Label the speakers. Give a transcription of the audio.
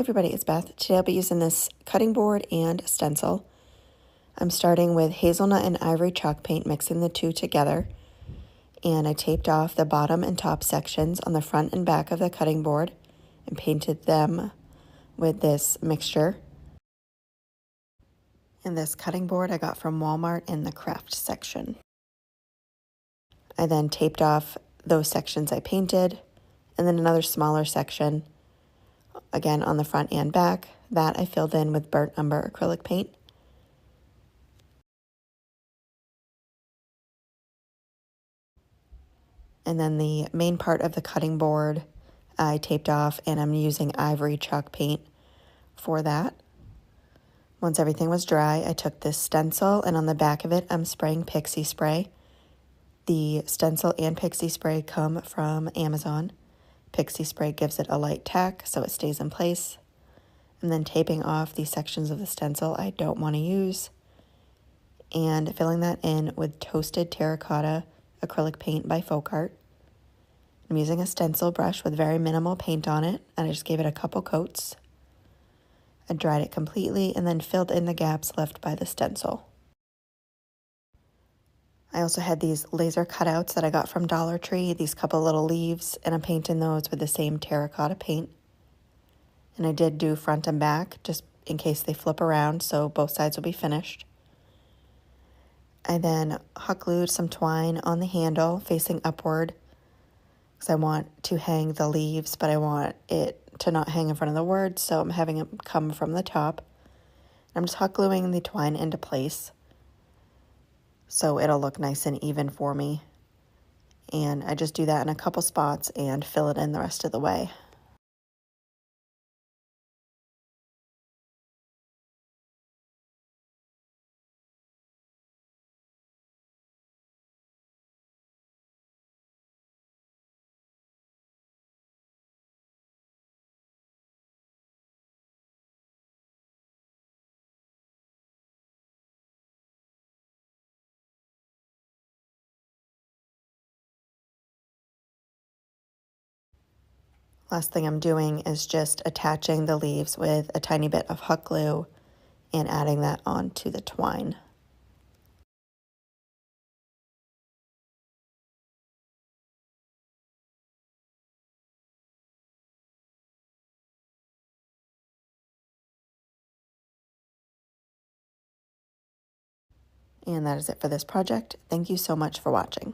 Speaker 1: Hey everybody, it's Beth. Today I'll be using this cutting board and stencil. I'm starting with Hazelnut and Ivory chalk paint, mixing the two together. And I taped off the bottom and top sections on the front and back of the cutting board and painted them with this mixture. And this cutting board I got from Walmart in the craft section. I then taped off those sections I painted, and then another smaller section, again on the front and back, that I filled in with burnt umber acrylic paint. And then the main part of the cutting board I taped off, and I'm using ivory chalk paint for that. Once everything was dry, I took this stencil, and on the back of it, I'm spraying pixie spray. The stencil and pixie spray come from Amazon. Pixie spray gives it a light tack so it stays in place. And then taping off the sections of the stencil I don't want to use, and filling that in with toasted terracotta acrylic paint by Folk Art. I'm using a stencil brush with very minimal paint on it, and I just gave it a couple coats. I dried it completely and then filled in the gaps left by the stencil. I also had these laser cutouts that I got from Dollar Tree, these couple little leaves, and I'm painting those with the same terracotta paint. And I did do front and back just in case they flip around, so both sides will be finished. I then hot glued some twine on the handle facing upward because I want to hang the leaves, but I want it to not hang in front of the words, so I'm having it come from the top. I'm just hot gluing the twine into place so it'll look nice and even for me. And I just do that in a couple spots and fill it in the rest of the way. Last thing I'm doing is just attaching the leaves with a tiny bit of hot glue and adding that onto the twine. And that is it for this project. Thank you so much for watching.